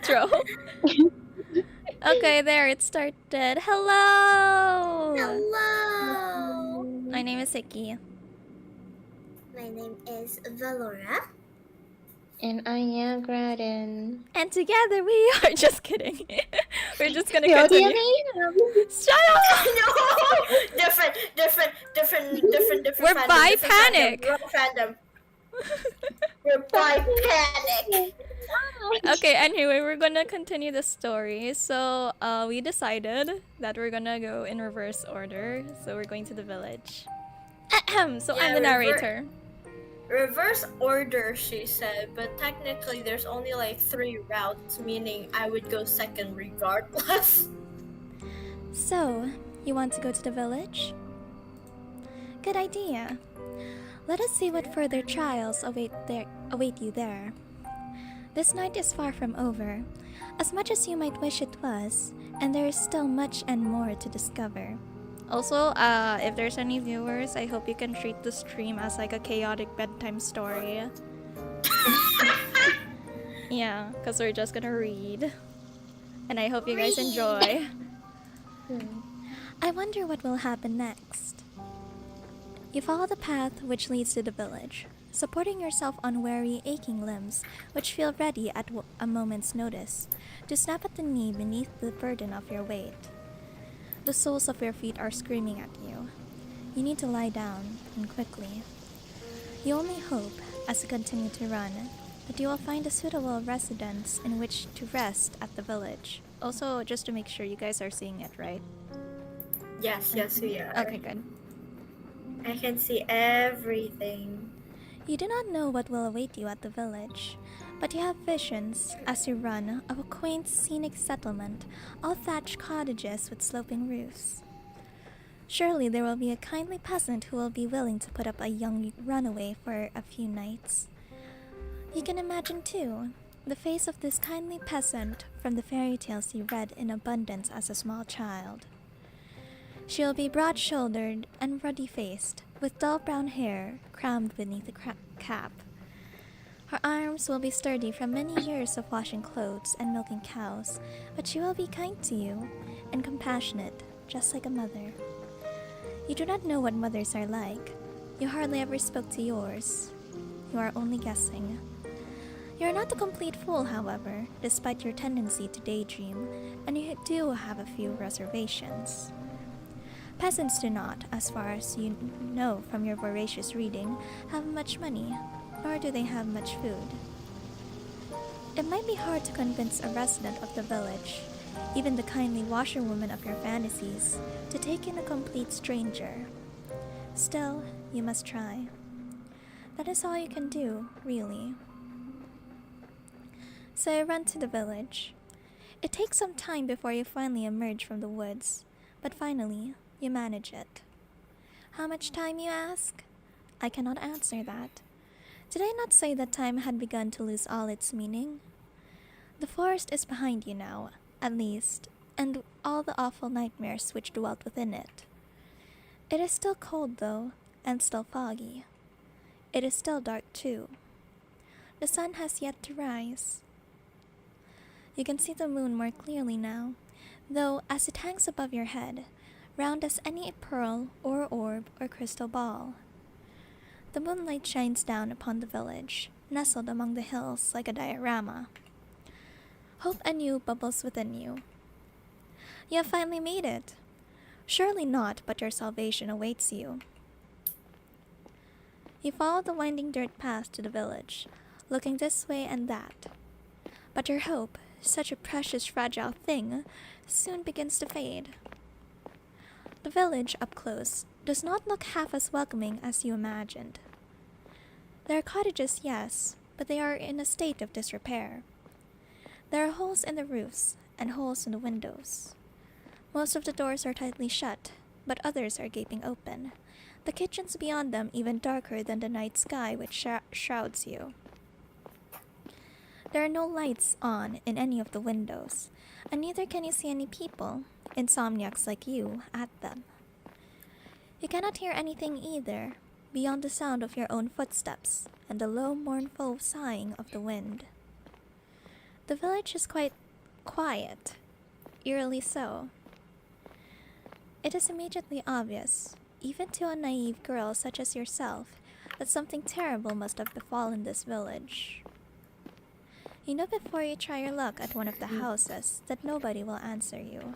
intro. Okay, there it started. Hello! Hello! My name is Icky. My name is Valora. And I am Graden. And together we are just kidding. We're just gonna What do you continue. mean? Shut up! No! Different We're fandom. by Different panic. Fandom. Wrong fandom. We're by panic. Okay, anyway, we're gonna continue the story. So, we decided that we're gonna go in reverse order. So, we're going to the village. So, I'm the narrator. Reverse order, she said, but technically there's only like 3 routes, meaning I would go second regardless. So, you want to go to the village? Good idea. Let us see what further trials await you there. This night is far from over, as much as you might wish it was, and there is still much and more to discover. Also, if there's any viewers, I hope you can treat the stream as like a chaotic bedtime story. Yeah, because we're just gonna read. And I hope you guys enjoy. I wonder what will happen next. You follow the path which leads to the village, supporting yourself on weary, aching limbs, which feel ready at a moment's notice to snap at the knee beneath the burden of your weight. The soles of your feet are screaming at you. You need to lie down, and quickly. You only hope, as you continue to run, that you will find a suitable residence in which to rest at the village. Also, just to make sure you guys are seeing it, right? Yes, we are. Okay, good. I can see everything. You do not know what will await you at the village, but you have visions, as you run, of a quaint scenic settlement, all thatched cottages with sloping roofs. Surely there will be a kindly peasant who will be willing to put up a young runaway for a few nights. You can imagine, too, the face of this kindly peasant from the fairy tales you read in abundance as a small child. She will be broad-shouldered and ruddy-faced, with dull brown hair crammed beneath a cap. Her arms will be sturdy from many years of washing clothes and milking cows, but she will be kind to you and compassionate, just like a mother. You do not know what mothers are like. You hardly ever spoke to yours. You are only guessing. You are not a complete fool, however, despite your tendency to daydream, and you do have a few reservations. Peasants do not, as far as you know from your voracious reading, have much money, nor do they have much food. It might be hard to convince a resident of the village, even the kindly washerwoman of your fantasies, to take in a complete stranger. Still, you must try. That is all you can do, really. So you run to the village. It takes some time before you finally emerge from the woods, but finally, you manage it. How much time, you ask? I cannot answer that. Did I not say that time had begun to lose all its meaning? The forest is behind you now, at least, and all the awful nightmares which dwelt within it. It is still cold, though, and still foggy. It is still dark, too. The sun has yet to rise. You can see the moon more clearly now, though as it hangs above your head, round as any pearl or orb or crystal ball. The moonlight shines down upon the village, nestled among the hills like a diorama. Hope anew bubbles within you. You have finally made it. Surely not, but your salvation awaits you. You follow the winding dirt path to the village, looking this way and that. But your hope, such a precious fragile thing, soon begins to fade. The village, up close, does not look half as welcoming as you imagined. There are cottages, yes, but they are in a state of disrepair. There are holes in the roofs and holes in the windows. Most of the doors are tightly shut, but others are gaping open, the kitchens beyond them even darker than the night sky which shrouds you. There are no lights on in any of the windows, and neither can you see any people, insomniacs like you, at them. You cannot hear anything either, beyond the sound of your own footsteps and the low, mournful sighing of the wind. The village is quite quiet, eerily so. It is immediately obvious, even to a naive girl such as yourself, that something terrible must have befallen this village. You know before you try your luck at one of the houses that nobody will answer you.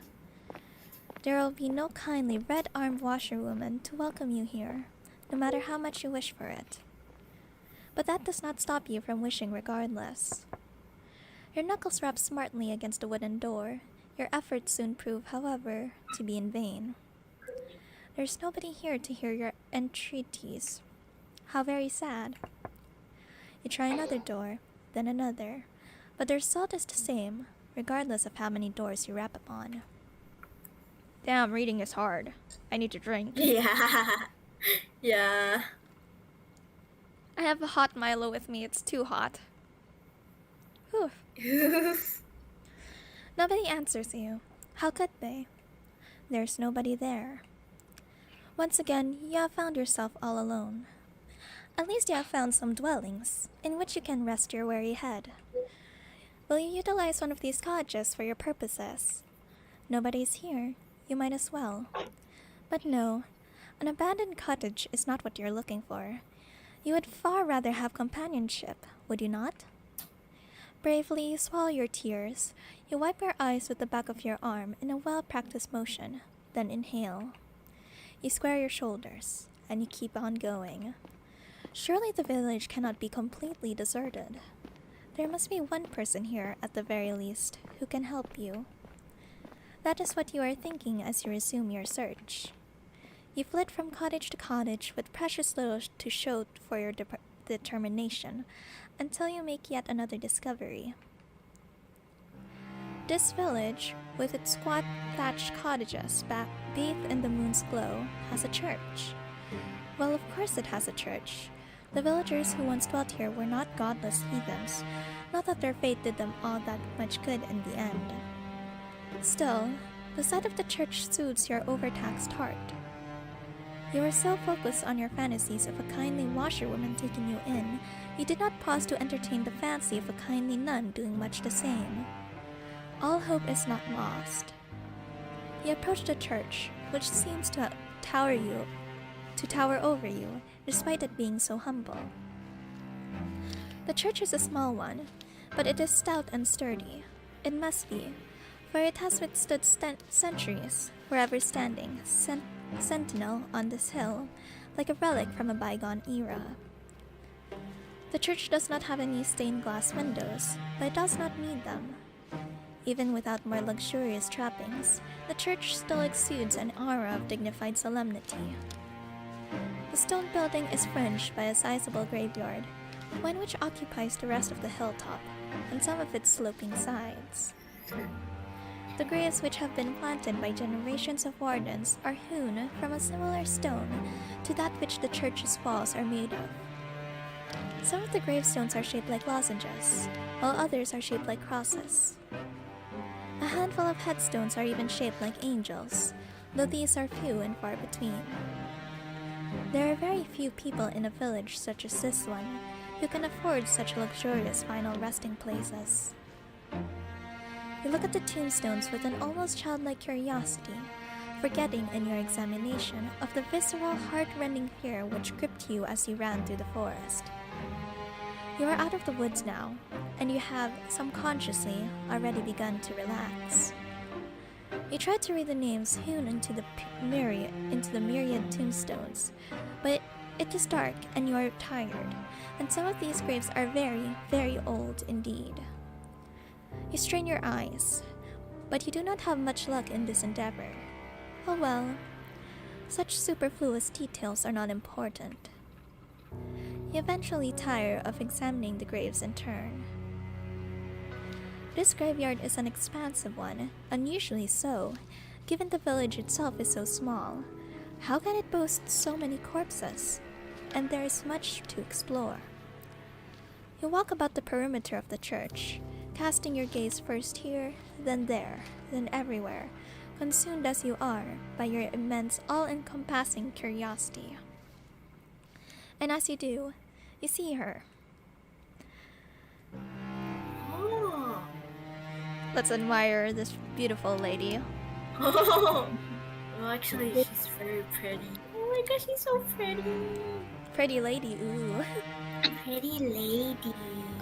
There will be no kindly red-armed washerwoman to welcome you here, no matter how much you wish for it. But that does not stop you from wishing regardless. Your knuckles rap smartly against a wooden door. Your efforts soon prove, however, to be in vain. There's nobody here to hear your entreaties. How very sad. You try another door, then another, but the result is the same, regardless of how many doors you rap upon. Damn, reading is hard. I need to drink. Yeah. Yeah. I have a hot Milo with me, it's too hot. Whew. Nobody answers you. How could they? There's nobody there. Once again, you have found yourself all alone. At least you have found some dwellings, in which you can rest your weary head. Will you utilize one of these cottages for your purposes? Nobody's here, you might as well. But no, an abandoned cottage is not what you're looking for. You would far rather have companionship, would you not? Bravely, you swallow your tears. You wipe your eyes with the back of your arm in a well-practiced motion, then inhale. You square your shoulders, and you keep on going. Surely the village cannot be completely deserted. There must be one person here, at the very least, who can help you. That is what you are thinking as you resume your search. You flit from cottage to cottage with precious little to show for your determination, until you make yet another discovery. This village, with its squat thatched cottages bathed in the moon's glow, has a church. Well, of course it has a church. The villagers who once dwelt here were not godless heathens, not that their faith did them all that much good in the end. Still, the sight of the church soothes your overtaxed heart. You were so focused on your fantasies of a kindly washerwoman taking you in, you did not pause to entertain the fancy of a kindly nun doing much the same. All hope is not lost. You approach the church, which seems to tower over you, despite it being so humble. The church is a small one, but it is stout and sturdy. It must be, for it has withstood centuries, forever standing, sentinel on this hill, like a relic from a bygone era. The church does not have any stained glass windows, but it does not need them. Even without more luxurious trappings, the church still exudes an aura of dignified solemnity. The stone building is fringed by a sizable graveyard, one which occupies the rest of the hilltop and some of its sloping sides. The graves which have been planted by generations of wardens are hewn from a similar stone to that which the church's walls are made of. Some of the gravestones are shaped like lozenges, while others are shaped like crosses. A handful of headstones are even shaped like angels, though these are few and far between. There are very few people in a village such as this one who can afford such luxurious final resting places. You look at the tombstones with an almost childlike curiosity, forgetting in your examination of the visceral, heart-rending fear which gripped you as you ran through the forest. You are out of the woods now, and you have, subconsciously, already begun to relax. You try to read the names hewn into the myriad tombstones, but it is dark and you are tired, and some of these graves are very, very old indeed. You strain your eyes, but you do not have much luck in this endeavor. Oh well, such superfluous details are not important. You eventually tire of examining the graves in turn. This graveyard is an expansive one, unusually so, given the village itself is so small. How can it boast so many corpses? And there is much to explore. You walk about the perimeter of the church, casting your gaze first here, then there, then everywhere, consumed as you are by your immense, all-encompassing curiosity. And as you do, you see her. Oh. Let's admire this beautiful lady. Oh, well, actually, she's very pretty. Oh my gosh, she's so pretty. Pretty lady, ooh. Pretty lady.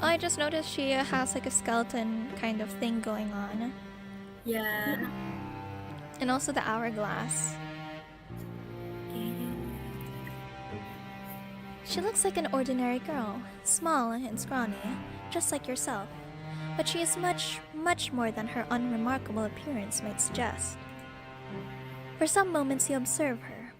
Oh, I just noticed she has like a skeleton kind of thing going on. Yeah. And also the hourglass. She looks like an ordinary girl, small and scrawny, just like yourself. But she is much, much more than her unremarkable appearance might suggest. For some moments you observe her,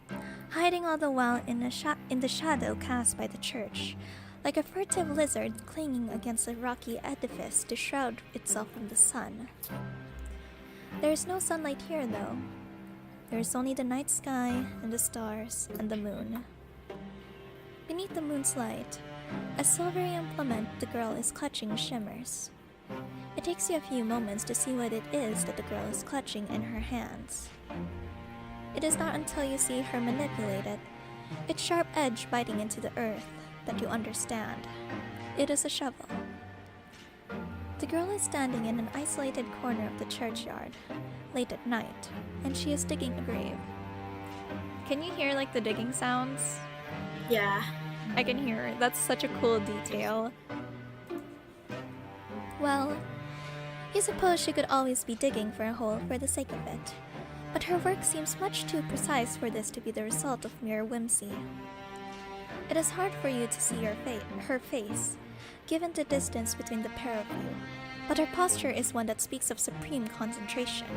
hiding all the while in the shadow cast by the church, like a furtive lizard clinging against a rocky edifice to shroud itself from the sun. There is no sunlight here, though. There is only the night sky and the stars and the moon. Beneath the moon's light, a silvery implement the girl is clutching shimmers. It takes you a few moments to see what it is that the girl is clutching in her hands. It is not until you see her manipulate it, its sharp edge biting into the earth, that you understand. It is a shovel. The girl is standing in an isolated corner of the churchyard, late at night, and she is digging a grave. Can you hear like the digging sounds? Yeah. I can hear it. That's such a cool detail. Well, you suppose she could always be digging for a hole for the sake of it, but her work seems much too precise for this to be the result of mere whimsy. It is hard for you to see her face, given the distance between the pair of you, but her posture is one that speaks of supreme concentration.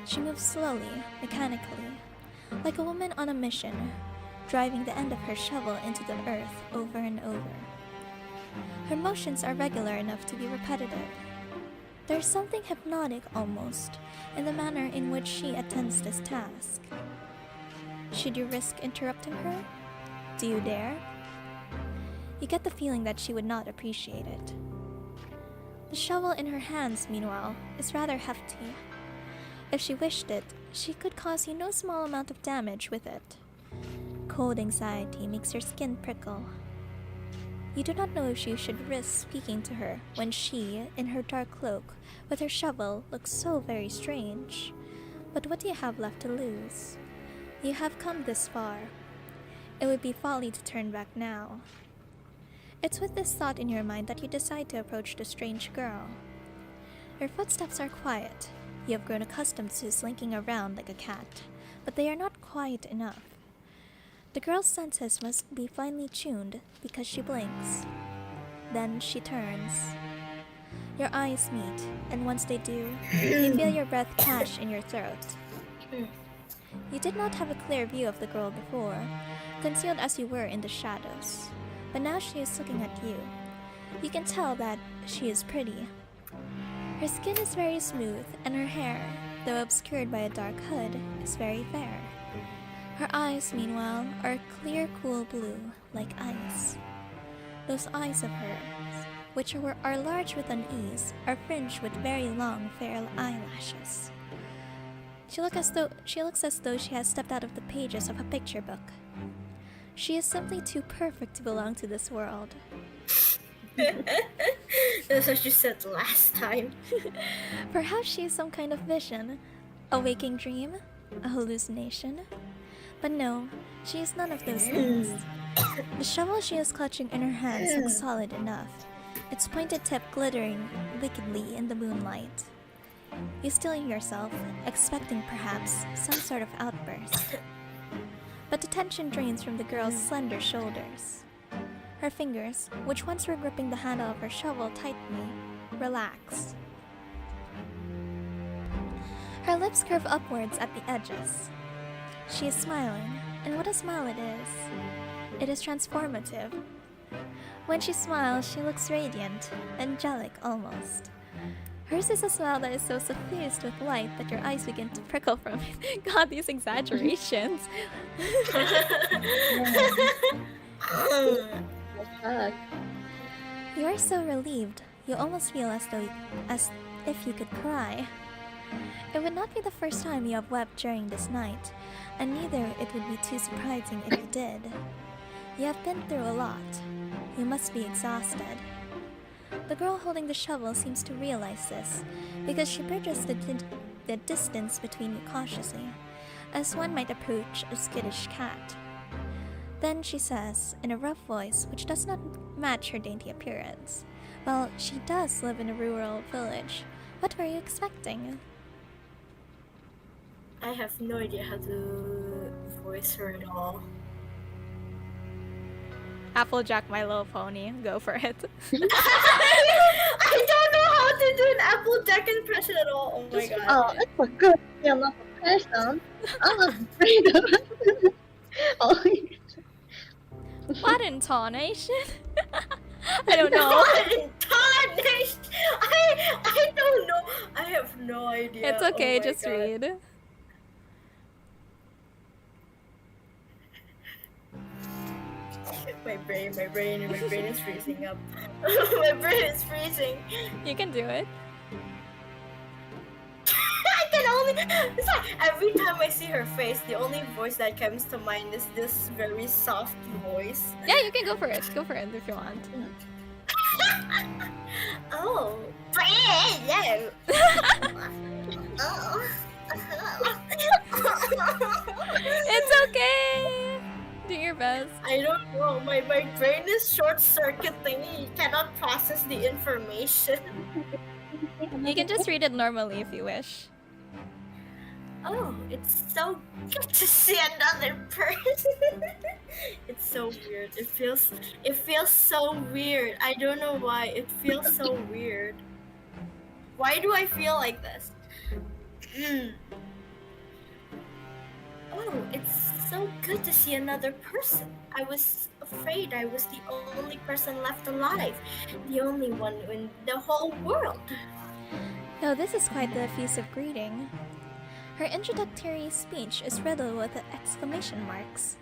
She moves slowly, mechanically, like a woman on a mission, driving the end of her shovel into the earth over and over. Her motions are regular enough to be repetitive. There is something hypnotic almost in the manner in which she attends this task. Should you risk interrupting her? Do you dare? You get the feeling that she would not appreciate it. The shovel in her hands, meanwhile, is rather hefty. If she wished it, she could cause you no small amount of damage with it. Cold anxiety makes your skin prickle. You do not know if you should risk speaking to her when she, in her dark cloak, with her shovel, looks so very strange. But what do you have left to lose? You have come this far. It would be folly to turn back now. It's with this thought in your mind that you decide to approach the strange girl. Your footsteps are quiet. You have grown accustomed to slinking around like a cat, but they are not quiet enough. The girl's senses must be finely tuned because she blinks. Then she turns. Your eyes meet, and once they do, you feel your breath catch in your throat. You did not have a clear view of the girl before, concealed as you were in the shadows, but now she is looking at you. You can tell that she is pretty. Her skin is very smooth, and her hair, though obscured by a dark hood, is very fair. Her eyes, meanwhile, are a clear, cool blue, like ice. Those eyes of hers, which are large with unease, are fringed with very long, fair eyelashes. She looks as though she has stepped out of the pages of a picture book. She is simply too perfect to belong to this world. That's what you said last time. Perhaps she is some kind of vision, a waking dream, a hallucination. But no, she is none of those things. The shovel she is clutching in her hands looks solid enough, its pointed tip glittering wickedly in the moonlight. You still yourself, expecting perhaps some sort of outburst. But the tension drains from the girl's slender shoulders. Her fingers, which once were gripping the handle of her shovel tightly, relax. Her lips curve upwards at the edges. She is smiling, and what a smile it is. It is transformative. When she smiles, she looks radiant, angelic almost. Hers is a smile that is so suffused with light that your eyes begin to prickle from it. God, these exaggerations. You are so relieved, you almost feel as if you could cry. It would not be the first time you have wept during this night, and neither it would be too surprising if you did. You have been through a lot. You must be exhausted. The girl holding the shovel seems to realize this, because she bridges the distance between you cautiously, as one might approach a skittish cat. Then she says, in a rough voice which does not match her dainty appearance, "Well, she does live in a rural village. What were you expecting?" I have no idea how to voice her at all. Applejack, My Little Pony. Go for it. I don't know how to do an Applejack impression at all. Oh my god. Oh, that's a good deal of a person. I'm afraid of it. Oh, What intonation? I don't know. What intonation? I don't know. I have no idea. It's okay, Oh my just God. read. My brain is freezing up. My brain is freezing. You can do it. I can only. It's like every time I see her face, the only voice that comes to mind is this very soft voice. Yeah, you can go for it. Go for it if you want. Oh, brain. Oh. It's okay. Do your best. I don't know. My brain is short circuiting. You cannot process the information. You can just read it normally if you wish. Oh, it's so good to see another person. It's so weird. It feels so weird. I don't know why. It feels so weird. Why do I feel like this? Oh, it's so good to see another person. I was afraid I was the only person left alive. The only one in the whole world. No, this is quite the effusive greeting. Her introductory speech is riddled with exclamation marks.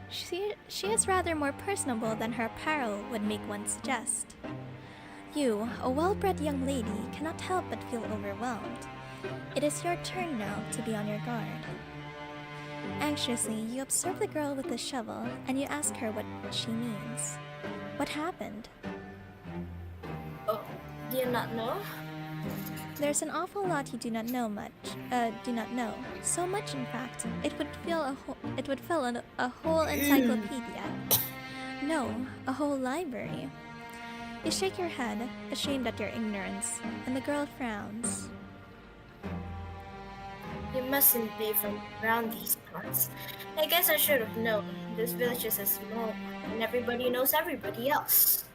She is rather more personable than her apparel would make one suggest. You, a well-bred young lady, cannot help but feel overwhelmed. It is your turn now to be on your guard. Anxiously, you observe the girl with the shovel, and you ask her what she means. What happened? Oh, do you not know? There's an awful lot you do not know. So much, in fact, it would fill a whole encyclopedia. No, a whole library. You shake your head, ashamed at your ignorance, and the girl frowns. You mustn't be from around these parts. I guess I should have known. This village is as small, and everybody knows everybody else.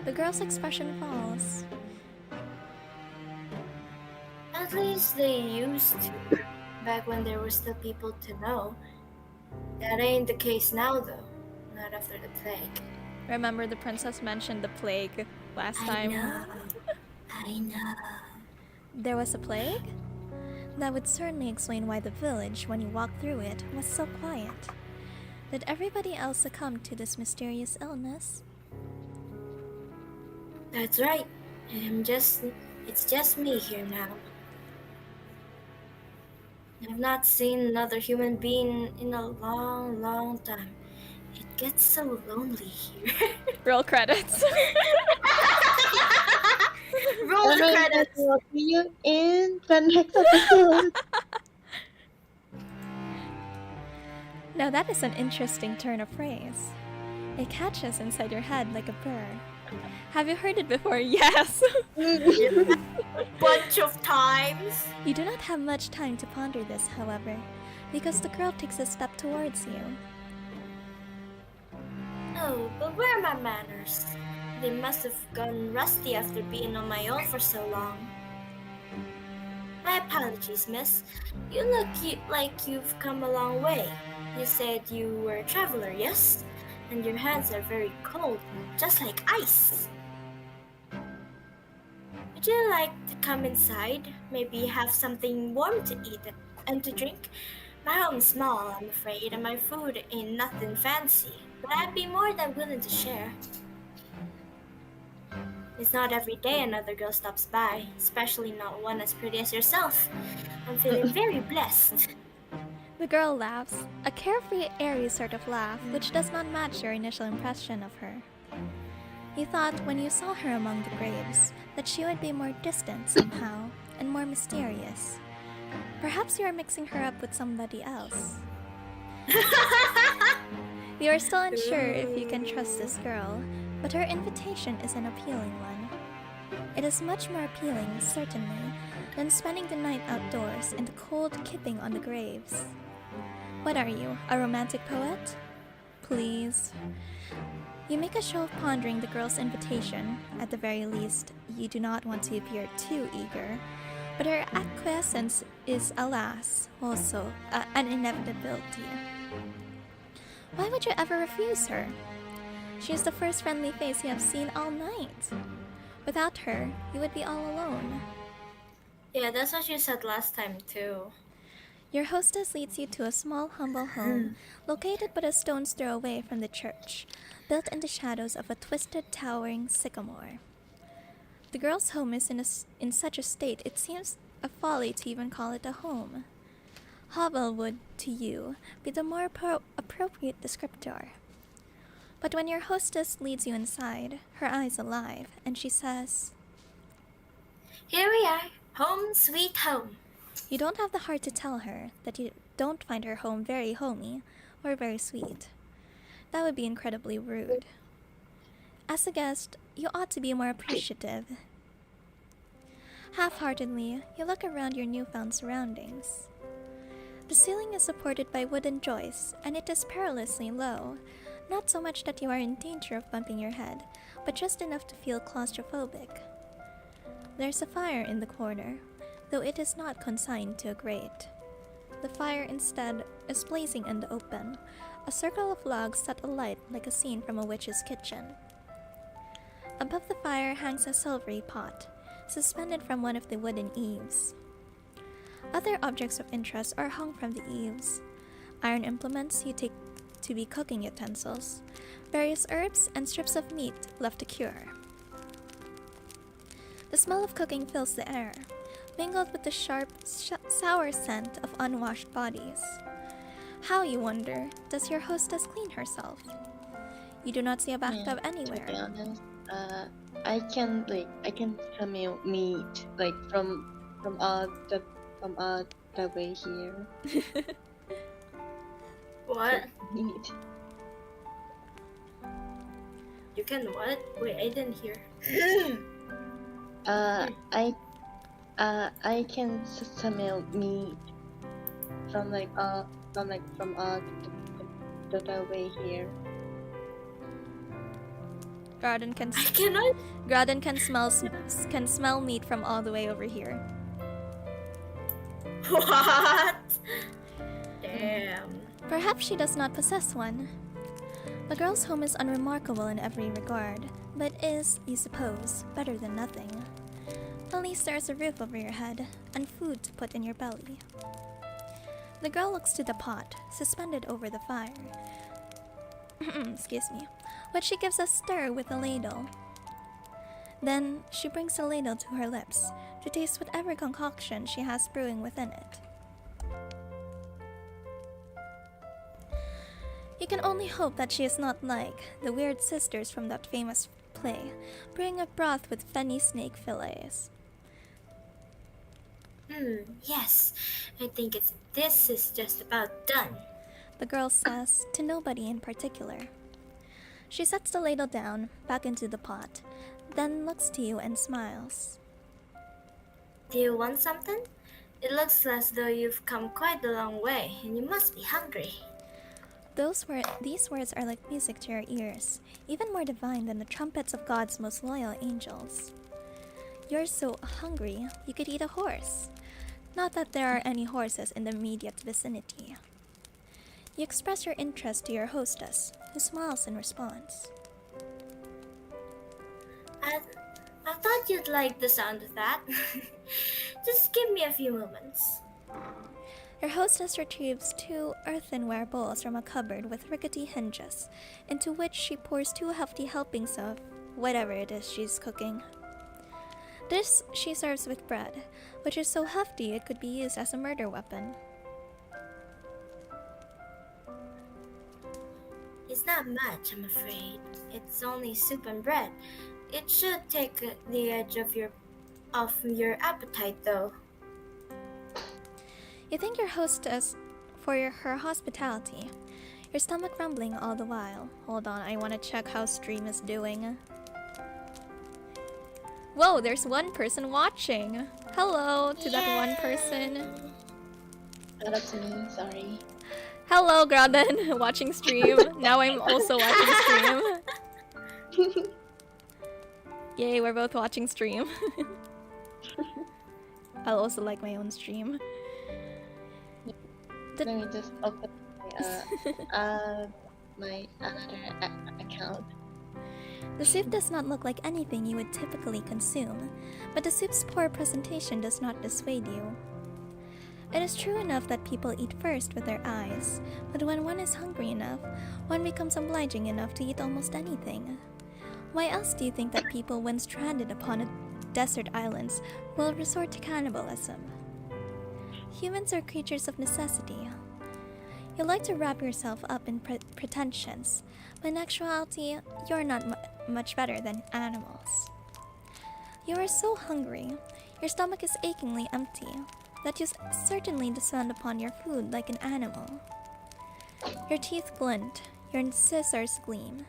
The girl's expression falls. At least they used to, back when there were still people to know. That ain't the case now, though. Not after the plague. Remember, the princess mentioned the plague last time. I know. There was a plague? That would certainly explain why the village, when you walked through it, was so quiet. Did everybody else succumb to this mysterious illness? That's right. It's just me here now. I've not seen another human being in a long, long time. It gets so lonely here. Roll credits. Roll the credits. We'll see you in the next episode. Now that is an interesting turn of phrase. It catches inside your head like a burr. Have you heard it before? Yes! A bunch of times. You do not have much time to ponder this, however, because the girl takes a step towards you. Oh, but where are my manners? They must have gone rusty after being on my own for so long. My apologies, miss. You look like you've come a long way. You said you were a traveler, yes? And your hands are very cold, just like ice. Would you like to come inside? Maybe have something warm to eat and to drink? My home's small, I'm afraid, and my food ain't nothing fancy, but I'd be more than willing to share. It's not every day another girl stops by, especially not one as pretty as yourself. I'm feeling very blessed. The girl laughs, a carefree, airy sort of laugh which does not match your initial impression of her. You thought when you saw her among the graves that she would be more distant somehow and more mysterious. Perhaps you are mixing her up with somebody else. You are still unsure if you can trust this girl, but her invitation is an appealing one. It is much more appealing, certainly, than spending the night outdoors in the cold kipping on the graves. What are you, a romantic poet? Please. You make a show of pondering the girl's invitation. At the very least, you do not want to appear too eager, but her acquiescence is, alas, also an inevitability. Why would you ever refuse her? She is the first friendly face you have seen all night. Without her, you would be all alone. Yeah, that's what you said last time too. Your hostess leads you to a small, humble home, located but a stone's throw away from the church, built in the shadows of a twisted, towering sycamore. The girl's home is in such a state it seems a folly to even call it a home. Hovel would, to you, be the more appropriate descriptor. But when your hostess leads you inside, her eyes alive, and she says, Here we are, home sweet home. you don't have the heart to tell her that you don't find her home very homey or very sweet. That would be incredibly rude. As a guest, you ought to be more appreciative. Half-heartedly, you look around your newfound surroundings. The ceiling is supported by wooden joists, and it is perilously low. Not so much that you are in danger of bumping your head, but just enough to feel claustrophobic. There's a fire in the corner, though it is not consigned to a grate. The fire instead is blazing in the open, a circle of logs set alight like a scene from a witch's kitchen. Above the fire hangs a silvery pot, suspended from one of the wooden eaves. Other objects of interest are hung from the eaves. Iron implements you take to be cooking utensils, various herbs, and strips of meat left to cure. The smell of cooking fills the air, mingled with the sharp, sour scent of unwashed bodies. How, you wonder, does your hostess clean herself? You do not see a bathtub To anywhere. be honest, I can smell meat from the way here. What? Meat. You can what? Wait, I didn't hear. I can smell meat from the way here. Graden can I cannot. Graden can smell meat from all the way over here. What? Damn. Perhaps she does not possess one. The girl's home is unremarkable in every regard, but is, you suppose, better than nothing. At least there is a roof over your head, and food to put in your belly. The girl looks to the pot, suspended over the fire. Excuse me. Which she gives a stir with a ladle. Then she brings the ladle to her lips, to taste whatever concoction she has brewing within it. You can only hope that she is not like the weird sisters from that famous play, brewing a broth with fenny snake fillets. Yes. I think this is just about done. The girl says, to nobody in particular. She sets the ladle down, back into the pot, then looks to you and smiles. Do you want something? It looks as though you've come quite a long way, and you must be hungry. These words are like music to your ears, even more divine than the trumpets of God's most loyal angels. You're so hungry, you could eat a horse. Not that there are any horses in the immediate vicinity. You express your interest to your hostess, who smiles in response. I thought you'd like the sound of that. Just give me a few moments. Your hostess retrieves 2 earthenware bowls from a cupboard with rickety hinges, into which she pours 2 hefty helpings of whatever it is she's cooking. This she serves with bread, which is so hefty it could be used as a murder weapon. It's not much, I'm afraid. It's only soup and bread. It should take the edge off your appetite, though. You thank your hostess for her hospitality, your stomach rumbling all the while. Hold on, I want to check how stream is doing. Whoa, there's one person watching. Hello to that one person. That's me, sorry. Hello, Graden, watching stream. Now I'm also watching stream. Yay, we're both watching stream. I'll also like my own stream. Let me just open my another account. The soup does not look like anything you would typically consume, but the soup's poor presentation does not dissuade you. It is true enough that people eat first with their eyes, but when one is hungry enough, one becomes obliging enough to eat almost anything. Why else do you think that people, when stranded upon a desert islands, will resort to cannibalism? Humans are creatures of necessity. You like to wrap yourself up in pretensions, but in actuality, you're not much better than animals. You are so hungry, your stomach is achingly empty, that you certainly descend upon your food like an animal. Your teeth glint, your scissors gleam,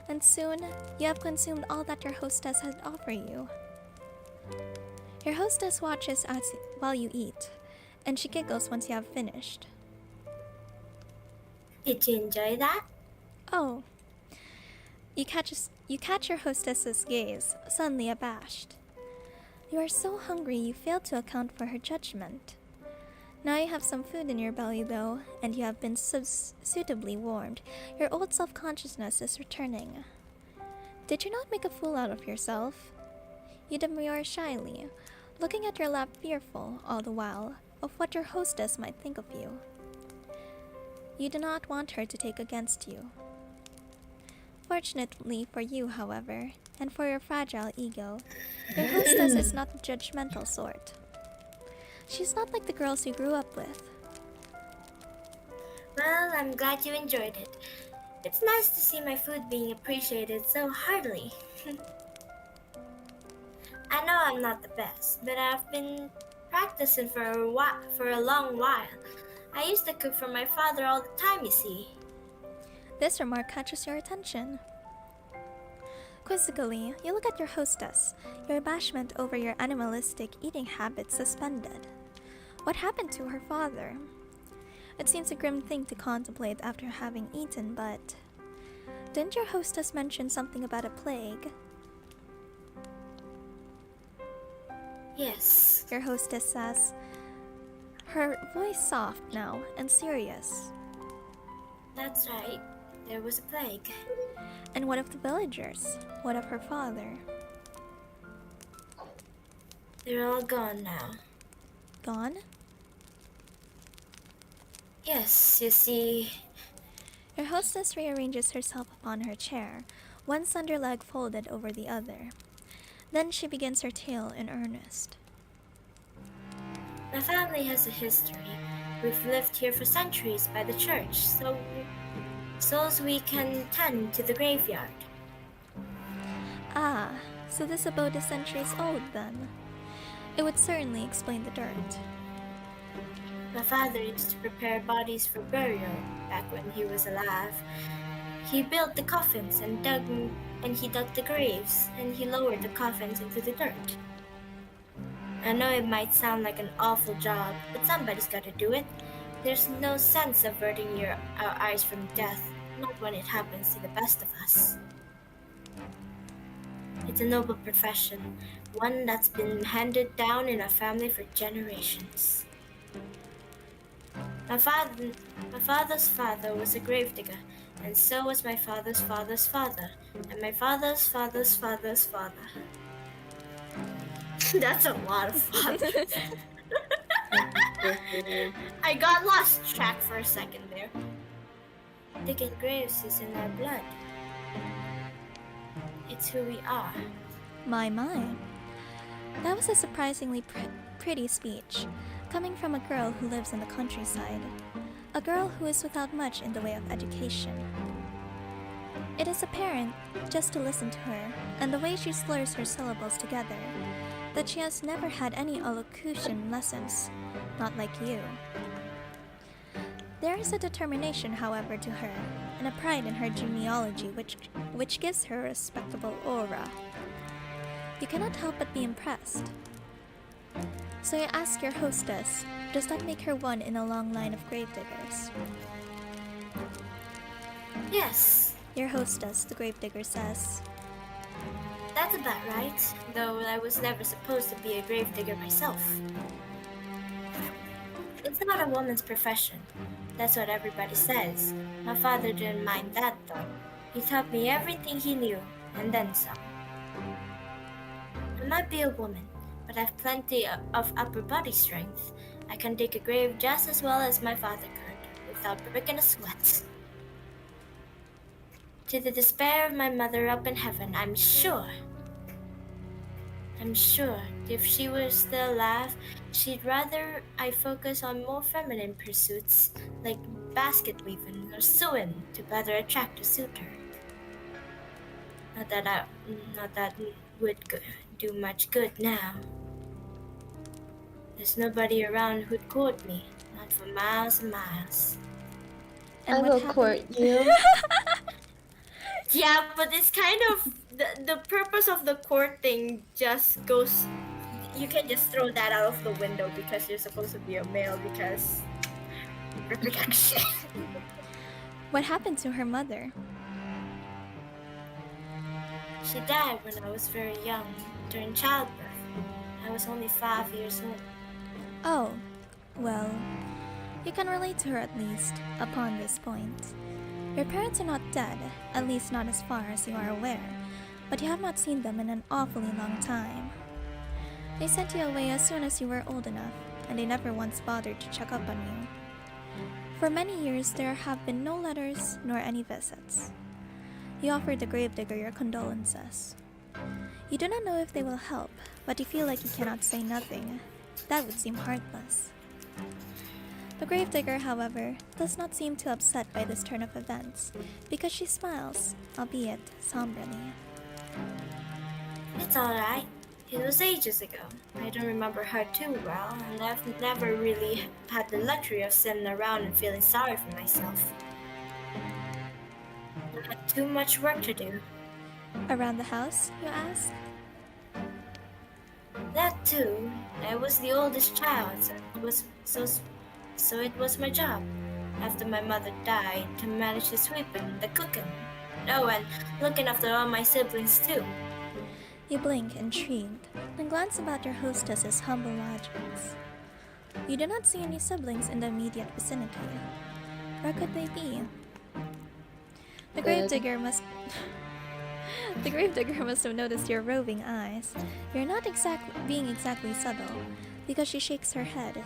and soon you have consumed all that your hostess has to offer you. Your hostess watches while you eat, and she giggles once you have finished. Did you enjoy that? Oh. You catch your hostess's gaze, suddenly abashed. You are so hungry you fail to account for her judgment. Now you have some food in your belly though, and you have been suitably warmed. Your old self-consciousness is returning. Did you not make a fool out of yourself? You demur shyly, looking at your lap fearful all the while of what your hostess might think of you. You do not want her to take against you. Fortunately for you, however, and for your fragile ego, your hostess is not the judgmental sort. She's not like the girls you grew up with. Well, I'm glad you enjoyed it. It's nice to see my food being appreciated so heartily. I know I'm not the best, but I've been practicing for a long while. I used to cook for my father all the time, you see. This remark catches your attention. Quizzically, you look at your hostess, your abashment over your animalistic eating habits suspended. What happened to her father? It seems a grim thing to contemplate after having eaten, but... Didn't your hostess mention something about a plague? Yes. Your hostess says, her voice soft now and serious. That's right. There was a plague. And what of the villagers? What of her father? They're all gone now. Gone? Yes, you see... Your hostess rearranges herself upon her chair, one slender leg folded over the other. Then she begins her tale in earnest. My family has a history. We've lived here for centuries by the church, so we can tend to the graveyard. Ah, so this abode is centuries old then. It would certainly explain the dirt. My father used to prepare bodies for burial back when he was alive. He built the coffins and he dug the graves, and he lowered the coffins into the dirt. I know it might sound like an awful job, but somebody's got to do it. There's no sense averting our eyes from death, not when it happens to the best of us. It's a noble profession, one that's been handed down in our family for generations. My father's father was a gravedigger, and so was my father's father's father, and my father's father's father's father. That's a lot of fathers. I got lost track for a second there. Digging graves is in our blood. It's who we are. My. That was a surprisingly pretty speech, coming from a girl who lives in the countryside. A girl who is without much in the way of education. It is apparent, just to listen to her, and the way she slurs her syllables together, that she has never had any elocution lessons, not like you. There is a determination, however, to her, and a pride in her genealogy which gives her a respectable aura. You cannot help but be impressed. So you ask your hostess, does that make her one in a long line of gravediggers? Yes, Your hostess, the gravedigger, says. that's about right, though I was never supposed to be a gravedigger myself. It's not a woman's profession. That's what everybody says. My father didn't mind that, though. He taught me everything he knew, and then some. I might be a woman, but I've plenty of upper body strength. I can dig a grave just as well as my father could, without breaking a sweat. To the despair of my mother up in heaven, I'm sure if she were still alive, she'd rather I focus on more feminine pursuits, like basket weaving or sewing, to better attract a suitor. Not that would do much good now. There's nobody around who'd court me, not for miles and miles. I And will what court happened? you. Yeah, but it's kind of the purpose of the court thing just goes. You can just throw that out of the window because you're supposed to be a male because reproduction. What happened to her mother? She died when I was very young, during childbirth. I was only 5 years old. Oh, well, you can relate to her at least, upon this point. Your parents are not dead, at least not as far as you are aware, but you have not seen them in an awfully long time. They sent you away as soon as you were old enough, and they never once bothered to check up on you. For many years there have been no letters nor any visits. You offered the gravedigger your condolences. You do not know if they will help, but you feel like you cannot say nothing. That would seem heartless. The gravedigger, however, does not seem too upset by this turn of events, because she smiles, albeit somberly. It's alright. It was ages ago. I don't remember her too well, and I've never really had the luxury of sitting around and feeling sorry for myself. I had too much work to do. Around the house, you ask? That too. I was the oldest child, so it was my job, after my mother died, to manage the sweeping, the cooking. Oh, and looking after all my siblings too. You blink, intrigued, and glance about your hostess's humble lodgings. You do not see any siblings in the immediate vicinity. Where could they be? The gravedigger must have noticed your roving eyes. You're not being exactly subtle, because she shakes her head.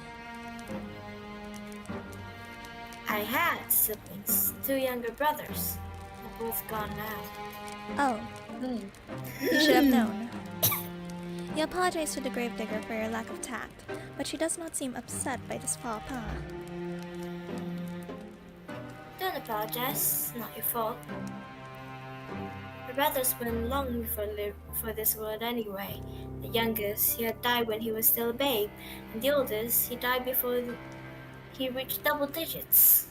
I had siblings, 2 younger brothers. They're both gone now. Oh, you should have known. You apologize to the gravedigger for your lack of tact, but she does not seem upset by this faux pas. Don't apologize, not your fault. My brothers went long for this world anyway. The youngest, he had died when he was still a babe, and the oldest, he died before he reached double digits.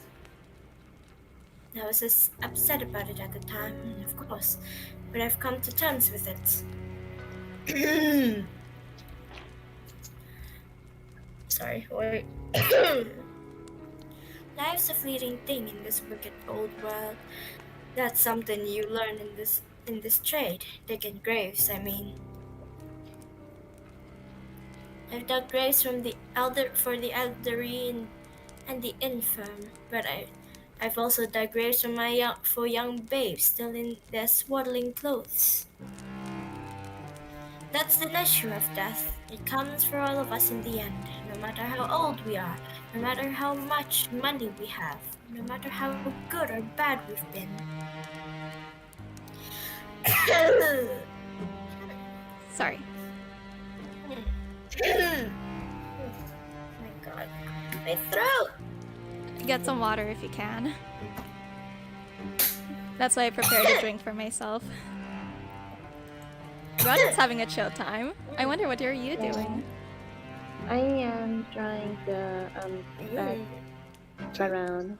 I was just upset about it at the time, of course, but I've come to terms with it. Sorry, wait. Life's a fleeting thing in this wicked old world. That's something you learn in this trade, digging graves, I mean. I've dug graves for the elderly and the infirm, but I've also dug graves for young babes still in their swaddling clothes. That's the nature of death. It comes for all of us in the end, no matter how old we are, no matter how much money we have, no matter how good or bad we've been. Sorry. Oh my god, my throat! Get some water if you can. That's why I prepared a drink for myself. Graden's having a chill time. I wonder what are you doing? I am trying the back around.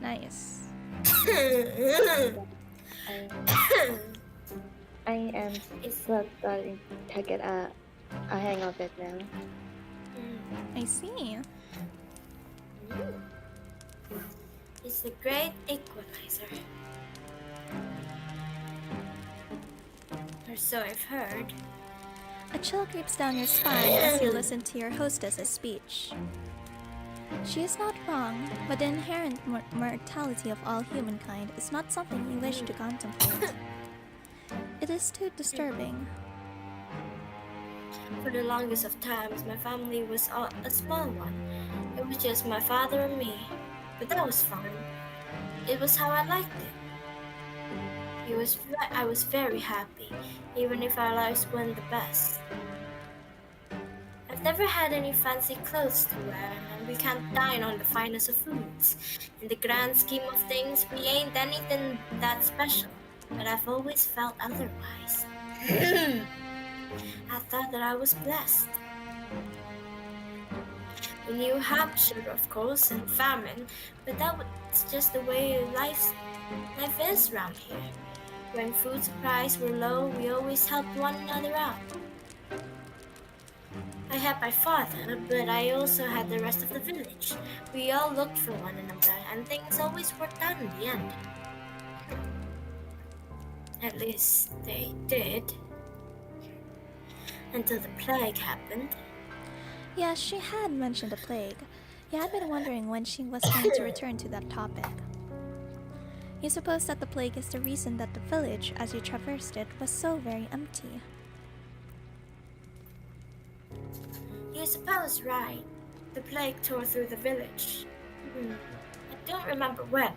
Nice. I am starting to get a hang of it now. I see. It's a great equalizer. Or so I've heard. A chill creeps down your spine as you listen to your hostess's speech. She is not wrong, but the inherent mortality of all humankind is not something you wish to contemplate. It is too disturbing. For the longest of times, my family was a small one. It was just my father and me, but that was fine. It was how I liked it. I was very happy, even if our lives weren't the best. I've never had any fancy clothes to wear, and we can't dine on the finest of foods. In the grand scheme of things, we ain't anything that special, but I've always felt otherwise. I thought that I was blessed. We knew hardship, of course, and famine, but that was just the way life is around here. When food supplies were low, we always helped one another out. I had my father, but I also had the rest of the village. We all looked for one another, and things always worked out in the end. At least they did. Until the plague happened. Yes, she had mentioned the plague. You had been wondering when she was going to return to that topic. You suppose that the plague is the reason that the village, as you traversed it, was so very empty. You suppose right. The plague tore through the village. I don't remember when.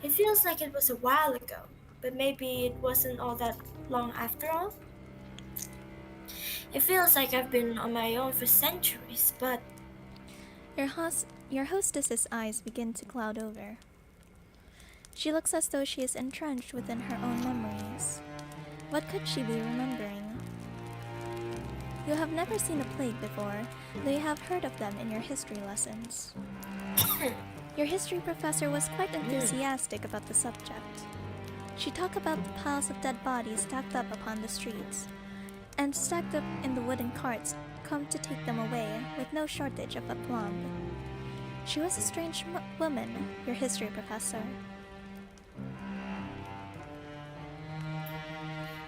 It feels like it was a while ago, but maybe it wasn't all that long after all. It feels like I've been on my own for centuries, but... Your hostess's eyes begin to cloud over. She looks as though she is entrenched within her own memories. What could she be remembering? You have never seen a plague before, though you have heard of them in your history lessons. Your history professor was quite enthusiastic about the subject. She talked about the piles of dead bodies stacked up upon the streets, and stacked up in the wooden carts come to take them away with no shortage of aplomb. She was a strange woman, your history professor.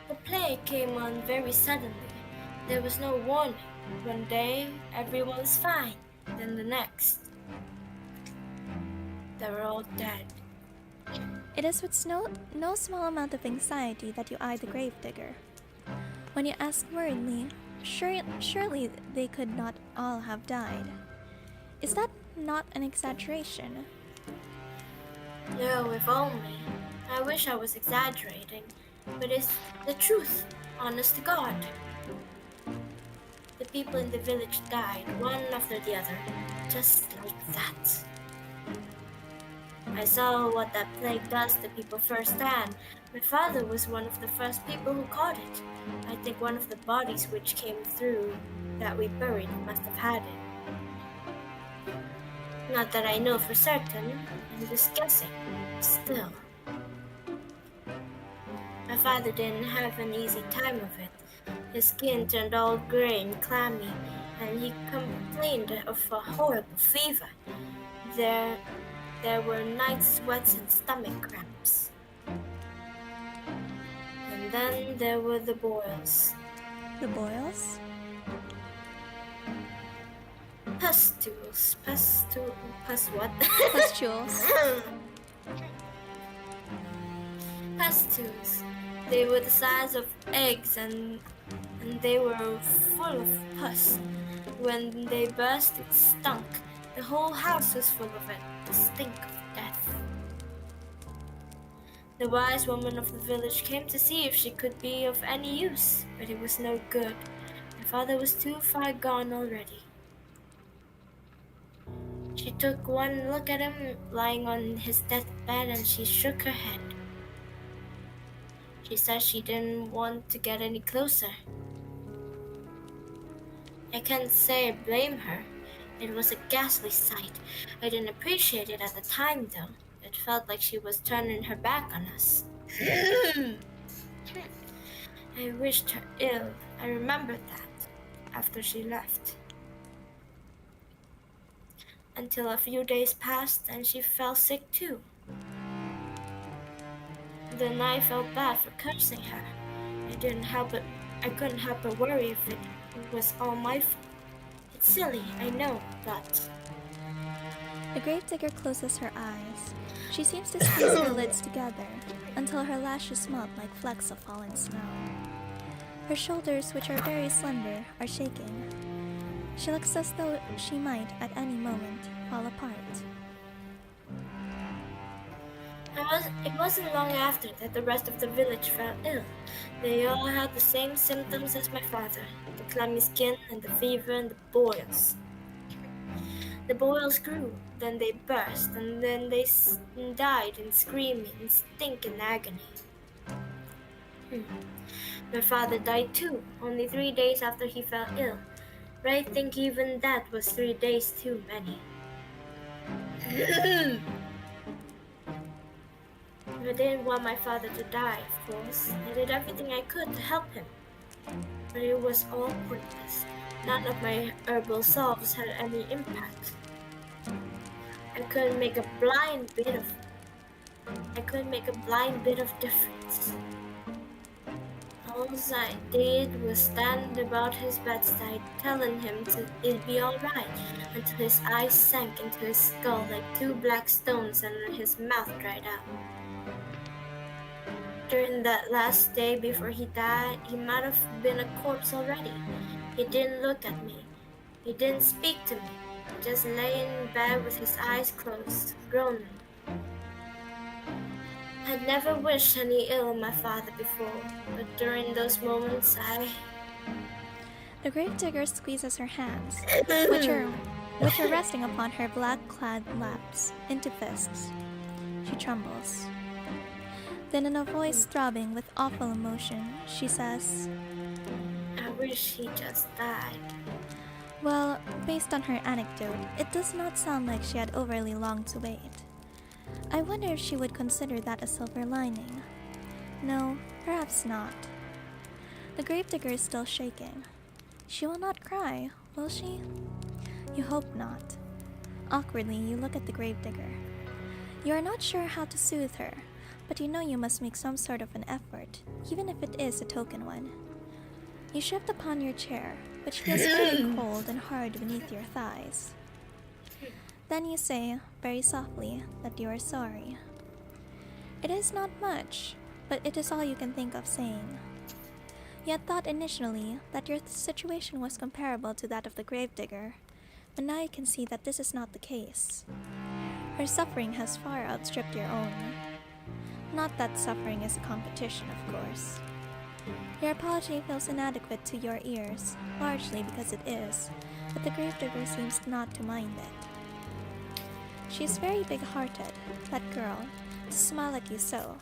The plague came on very suddenly. There was no warning. One day, everyone's fine. Then the next, they were all dead. It is with no small amount of anxiety that you eye the Gravedigger. When you ask worriedly, surely they could not all have died. Is that not an exaggeration? No, if only. I wish I was exaggerating, but it's the truth, honest to God. The people in the village died, one after the other, just like that. I saw what that plague does to people firsthand. My father was one of the first people who caught it. I think one of the bodies which came through that we buried must have had it. Not that I know for certain, I'm just guessing. Still. My father didn't have an easy time of it. His skin turned all gray and clammy, and he complained of a horrible fever. There were night sweats and stomach cramps. And then there were the boils. The boils? Pustules. What? Pustules. Pustules. They were the size of eggs and they were full of pus. When they burst, it stunk. The whole house was full of it, the stink of death. The wise woman of the village came to see if she could be of any use, but it was no good. My father was too far gone already. She took one look at him lying on his deathbed and she shook her head. She said she didn't want to get any closer. I can't say I blame her. It was a ghastly sight. I didn't appreciate it at the time, though. It felt like she was turning her back on us. I wished her ill. I remembered that after she left. Until a few days passed and she fell sick too. Then I felt bad for cursing her. I couldn't help but worry if it was all my fault. It's silly, I know, but... The Gravedigger closes her eyes. She seems to squeeze her lids together until her lashes melt like flecks of fallen snow. Her shoulders, which are very slender, are shaking. She looks as though she might, at any moment, fall apart. It wasn't long after that the rest of the village fell ill. They all had the same symptoms as my father, the clammy skin and the fever and the boils. The boils grew, then they burst, and then they died in screaming and stinking agony. My father died too, only 3 days after he fell ill, but I think even that was 3 days too many. I didn't want my father to die, of course. I did everything I could to help him. But it was all pointless. None of my herbal salves had any impact. I couldn't make a blind bit of difference. All I did was stand about his bedside, telling him it'd be all right, until his eyes sank into his skull like 2 black stones and his mouth dried out. During that last day before he died, he might have been a corpse already. He didn't look at me. He didn't speak to me. He just lay in bed with his eyes closed, groaning. I'd never wished any ill on my father before, but during those moments The Gravedigger squeezes her hands, which are resting upon her black-clad laps, into fists. She trembles. Then in a voice throbbing with awful emotion, she says, I wish he just died. well, based on her anecdote, it does not sound like she had overly long to wait. I wonder if she would consider that a silver lining. No, perhaps not. The Gravedigger is still shaking. She will not cry, will she? You hope not. Awkwardly, you look at the Gravedigger. You are not sure how to soothe her, but you know you must make some sort of an effort, even if it is a token one. You shift upon your chair, which feels very cold and hard beneath your thighs. Then you say, very softly, that you are sorry. It is not much, but it is all you can think of saying. You had thought initially that your situation was comparable to that of the Gravedigger, but now you can see that this is not the case. Her suffering has far outstripped your own. Not that suffering is a competition, of course. Your apology feels inadequate to your ears, largely because it is, but the Gravedigger seems not to mind it. She is very big-hearted, that girl, to smile at you so,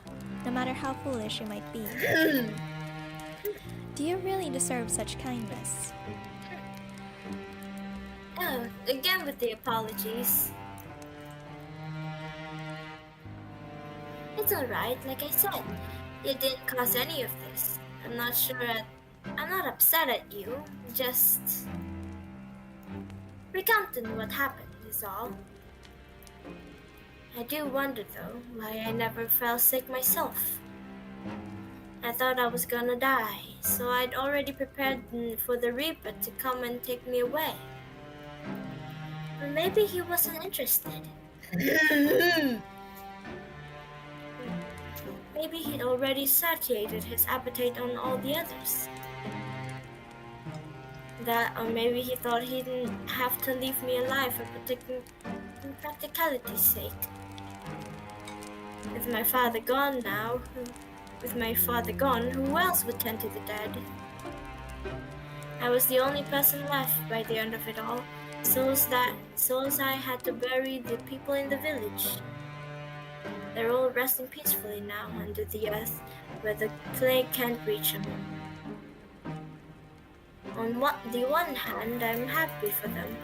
no matter how foolish you might be. Do you really deserve such kindness? Oh, again with the apologies. It's alright, like I said. You didn't cause any of this. I'm not upset at you. Just recounting what happened is all. I do wonder though, why I never fell sick myself. I thought I was gonna die, so I'd already prepared for the Reaper to come and take me away. But maybe he wasn't interested. Maybe he'd already satiated his appetite on all the others. That, or maybe he thought he didn't have to leave me alive for practicality's sake. With my father gone, who else would tend to the dead? I was the only person left by the end of it all, so as I had to bury the people in the village. They're all resting peacefully now under the earth, where the plague can't reach them. On the one hand, I'm happy for them.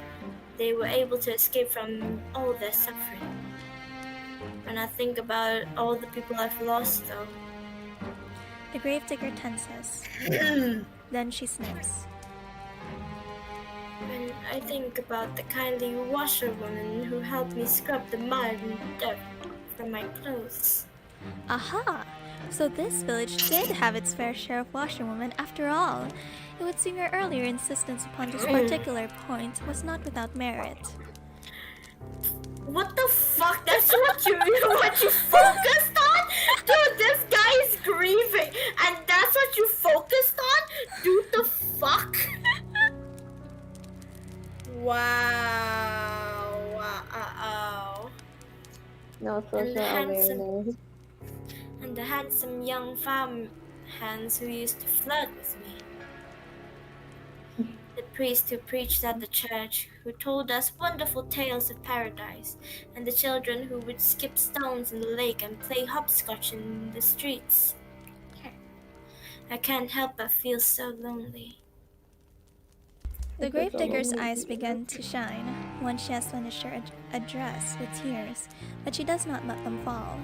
They were able to escape from all their suffering. When I think about all the people I've lost, though, The Gravedigger tenses. Then she sniffs. when I think about the kindly washerwoman who helped me scrub the mud and dirt from my clothes. Aha! So this village did have its fair share of washerwomen after all. It would seem your earlier insistence upon this particular point was not without merit. What the fuck? That's what you focused on? Dude, this guy is grieving, and that's what you focused on? Dude, the fuck? Wow. Wow. No social awareness. And the handsome young farm hands who used to flirt with me. The priest who preached at the church, who told us wonderful tales of paradise, and the children who would skip stones in the lake and play hopscotch in the streets. I can't help but feel so lonely. The Gravedigger's eyes begin to shine once she has finished her address with tears, but she does not let them fall.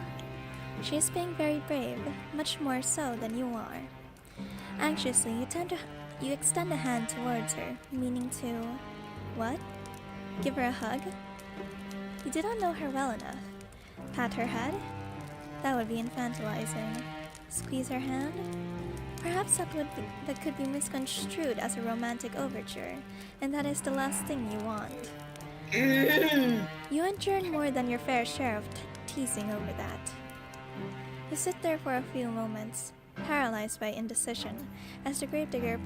She is being very brave, much more so than you are. Anxiously, you extend a hand towards her, meaning to... what? Give her a hug? You do not know her well enough. Pat her head? That would be infantilizing. Squeeze her hand? Perhaps that could be misconstrued as a romantic overture, and that is the last thing you want. You endured more than your fair share of teasing over that. You sit there for a few moments, paralyzed by indecision, as the Gravedigger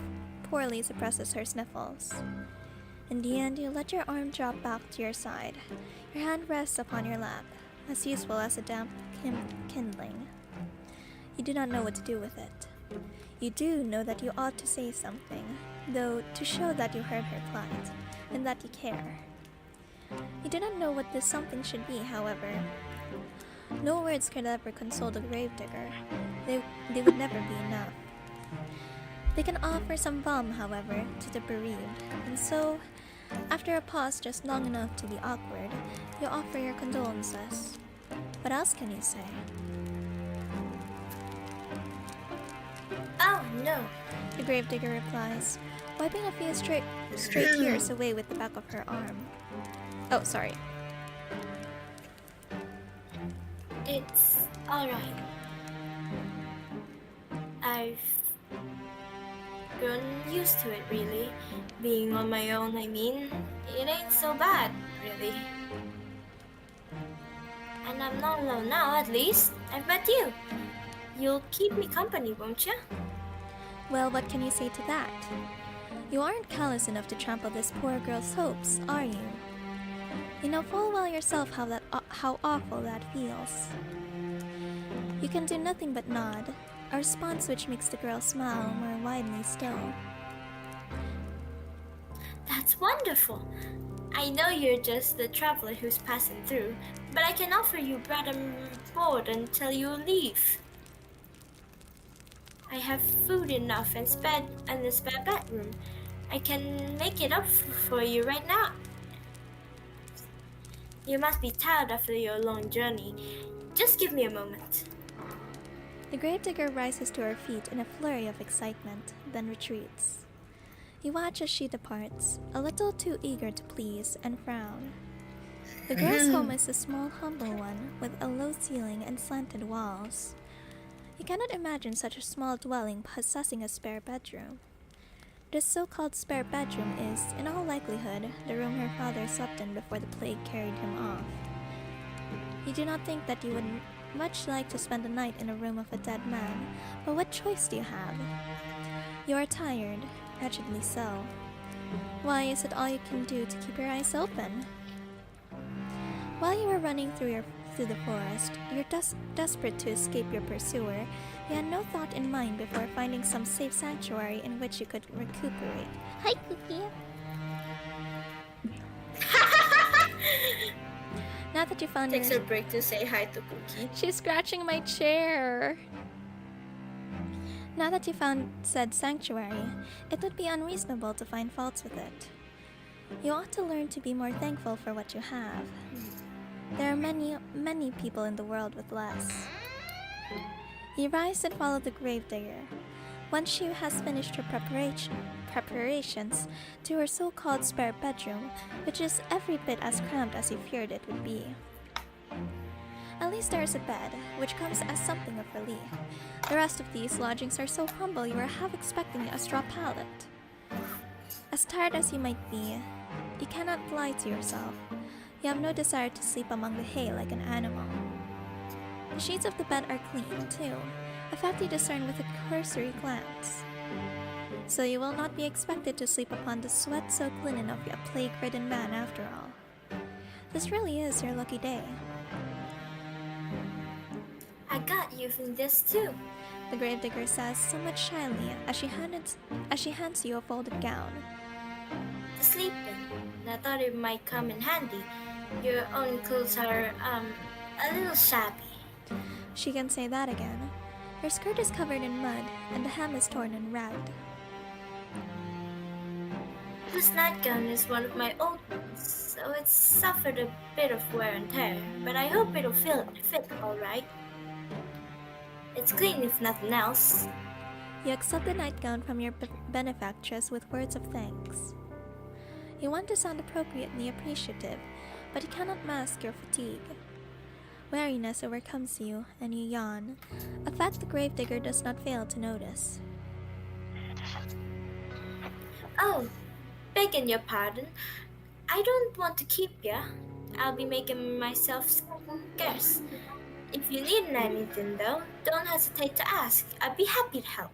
poorly suppresses her sniffles. In the end, you let your arm drop back to your side. Your hand rests upon your lap, as useful as a damp kindling. You do not know what to do with it. You do know that you ought to say something, though to show that you heard her plight, and that you care. You do not know what this something should be, however. No words could ever console the Gravedigger. They would never be enough. They can offer some balm, however, to the bereaved, and so, after a pause just long enough to be awkward, you offer your condolences. What else can you say? Oh, no. The Gravedigger replies, wiping a few straight tears away with the back of her arm. Oh, sorry. It's alright. I've grown used to it, really. Being on my own, I mean. It ain't so bad, really. And I'm not alone now, at least. I've met you. You'll keep me company, won't you? Well, what can you say to that? You aren't callous enough to trample this poor girl's hopes, are you? You know full well yourself how awful that feels. You can do nothing but nod, a response which makes the girl smile more widely still. That's wonderful. I know you're just the traveler who's passing through, but I can offer you bread and board until you leave. I have food enough and a spare bedroom. I can make it up for you right now. You must be tired after your long journey. Just give me a moment. The Gravedigger rises to her feet in a flurry of excitement, then retreats. You watch as she departs, a little too eager to please, and frown. The girl's home is a small, humble one, with a low ceiling and slanted walls. You cannot imagine such a small dwelling possessing a spare bedroom. This so-called spare bedroom is, in all likelihood, the room her father slept in before the plague carried him off. You do not think that you would much like to spend the night in a room of a dead man, but what choice do you have? You are tired, wretchedly so. Why, is it all you can do to keep your eyes open? While you were running through the forest, you're desperate to escape your pursuer. You had no thought in mind before finding some safe sanctuary in which you could recuperate. Hi, Cookie! Now that you found Takes a break to say hi to Cookie. She's scratching my chair. Now that you found said sanctuary, it would be unreasonable to find faults with it. You ought to learn to be more thankful for what you have. There are many people in the world with less. You rise and follow the Gravedigger. Once she has finished her preparations to her so-called spare bedroom, which is every bit as cramped as you feared it would be. At least there is a bed, which comes as something of relief. The rest of these lodgings are so humble you are half expecting a straw pallet. As tired as you might be, you cannot lie to yourself. You have no desire to sleep among the hay like an animal. The sheets of the bed are clean, too, a fact you discern with a cursory glance. So you will not be expected to sleep upon the sweat-soaked linen of a plague-ridden man after all. This really is your lucky day. I got you from this too, The Gravedigger says somewhat shyly as she hands you a folded gown. to sleep in. I thought it might come in handy. Your own clothes are, a little shabby. She can say that again. Her skirt is covered in mud, and the hem is torn and ragged. This nightgown is one of my old ones, so it's suffered a bit of wear and tear, but I hope it'll fit alright. It's clean if nothing else. You accept the nightgown from your benefactress with words of thanks. You want to sound appropriately appreciative, but you cannot mask your fatigue. Weariness overcomes you, and you yawn, a fact the Gravedigger does not fail to notice. Oh, begging your pardon, I don't want to keep ya. I'll be making myself scarce. If you need anything though, don't hesitate to ask. I'd be happy to help.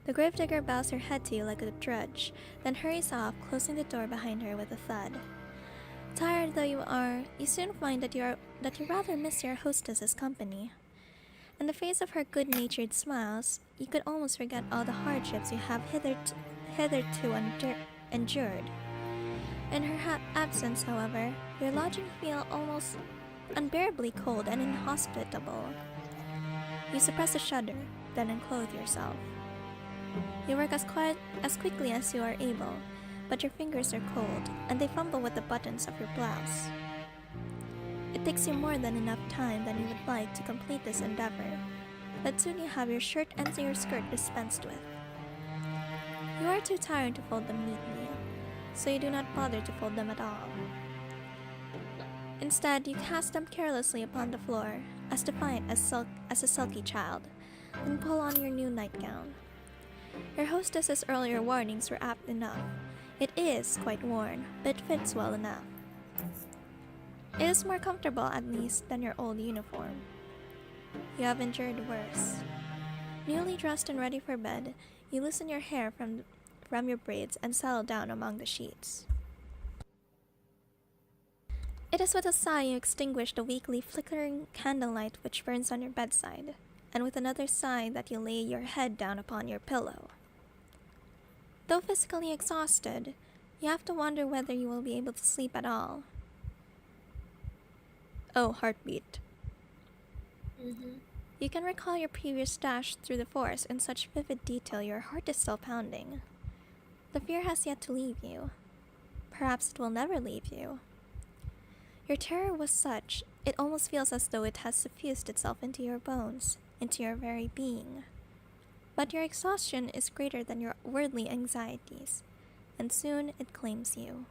The Gravedigger bows her head to you like a drudge, then hurries off, closing the door behind her with a thud. Tired though you are, you soon find that you rather miss your hostess's company. In the face of her good-natured smiles, you could almost forget all the hardships you have hitherto endured. In her absence, however, your lodging feels almost unbearably cold and inhospitable. You suppress a shudder, then unclothe yourself. You work as quickly as you are able, but your fingers are cold, and they fumble with the buttons of your blouse. It takes you more than enough time than you would like to complete this endeavor, but soon you have your shirt and your skirt dispensed with. You are too tired to fold them neatly, so you do not bother to fold them at all. Instead, you cast them carelessly upon the floor, as defiant as a sulky child, then pull on your new nightgown. Your hostess's earlier warnings were apt enough. It is quite worn, but it fits well enough. It is more comfortable, at least, than your old uniform. You have endured worse. Newly dressed and ready for bed, you loosen your hair from your braids and settle down among the sheets. It is with a sigh you extinguish the weakly flickering candlelight which burns on your bedside, and with another sigh that you lay your head down upon your pillow. Though physically exhausted, you have to wonder whether you will be able to sleep at all. Oh, heartbeat. You can recall your previous dash through the forest in such vivid detail your heart is still pounding. The fear has yet to leave you. Perhaps it will never leave you. Your terror was such, it almost feels as though it has suffused itself into your bones, into your very being. But your exhaustion is greater than your worldly anxieties, and soon it claims you.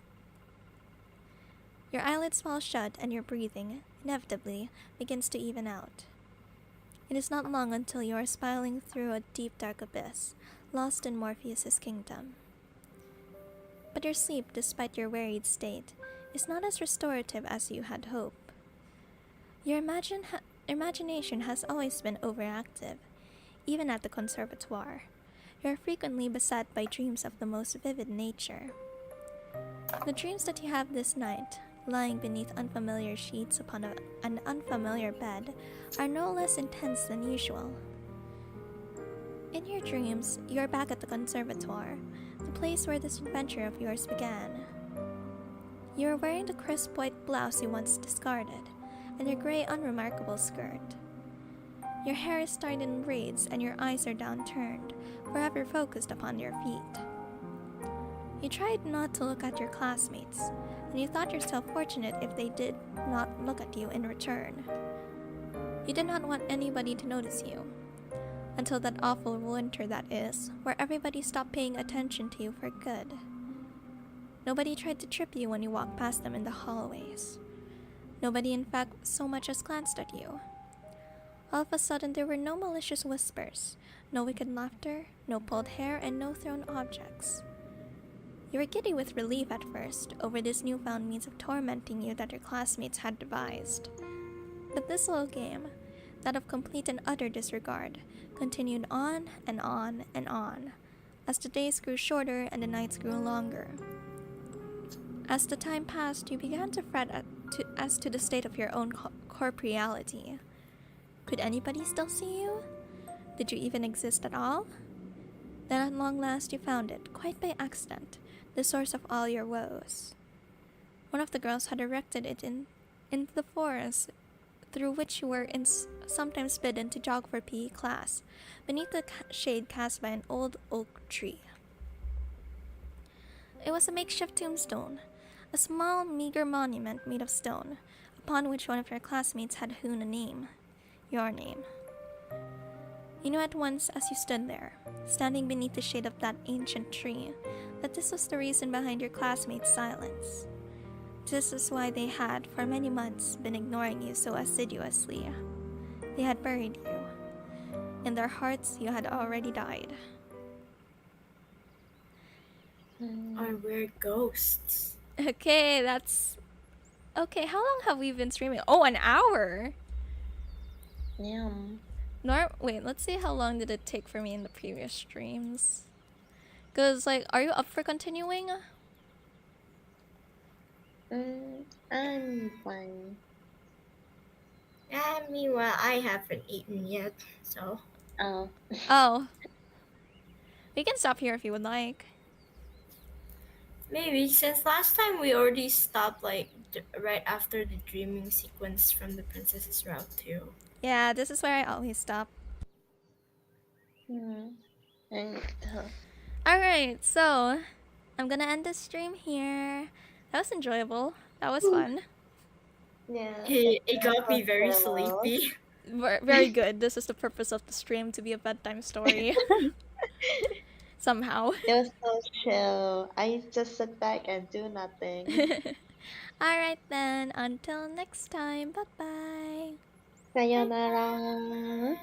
Your eyelids fall shut and your breathing, inevitably, begins to even out. It is not long until you are spiraling through a deep dark abyss, lost in Morpheus's kingdom. But your sleep, despite your wearied state, is not as restorative as you had hoped. Your imagination has always been overactive, even at the conservatoire. You are frequently beset by dreams of the most vivid nature. The dreams that you have this night, lying beneath unfamiliar sheets upon an unfamiliar bed, are no less intense than usual. In your dreams, you are back at the conservatoire, the place where this adventure of yours began. You are wearing the crisp white blouse you once discarded, and your grey unremarkable skirt. Your hair is tied in braids and your eyes are downturned, forever focused upon your feet. You tried not to look at your classmates, and you thought yourself fortunate if they did not look at you in return. You did not want anybody to notice you, until that awful winter that is, where everybody stopped paying attention to you for good. Nobody tried to trip you when you walked past them in the hallways. Nobody, in fact, so much as glanced at you. All of a sudden, there were no malicious whispers, no wicked laughter, no pulled hair, and no thrown objects. You were giddy with relief at first over this newfound means of tormenting you that your classmates had devised. But this little game, that of complete and utter disregard, continued on and on and on, as the days grew shorter and the nights grew longer. As the time passed, you began to fret as to the state of your own corporeality. Could anybody still see you? Did you even exist at all? Then at long last you found it, quite by accident, the source of all your woes. One of the girls had erected it in the forest through which you were sometimes bidden to jog for PE class, beneath the shade cast by an old oak tree. It was a makeshift tombstone, a small, meager monument made of stone, upon which one of your classmates had hewn a name. Your name. You knew at once as you stood there, standing beneath the shade of that ancient tree, that this was the reason behind your classmates' silence. This is why they had, for many months, been ignoring you so assiduously. They had buried you. In their hearts, you had already died. Or we're ghosts. Okay, that's... Okay, how long have we been streaming? Oh, an hour! Yeah. Wait, let's see how long did it take for me in the previous streams. Cause like, are you up for continuing? I'm fine. Meanwhile, I haven't eaten yet, so... Oh. Oh. We can stop here if you would like. Maybe, since last time we already stopped, like, right after the dreaming sequence from the Princess's Route 2. Yeah, this is where I always stop. Alright, so I'm gonna end the stream here. That was enjoyable. That was fun. Yeah. It got me very sleepy. Very good. This is the purpose of the stream, to be a bedtime story. Somehow. It was so chill. I just sit back and do nothing. Alright then, until next time. Bye bye. Sayonara.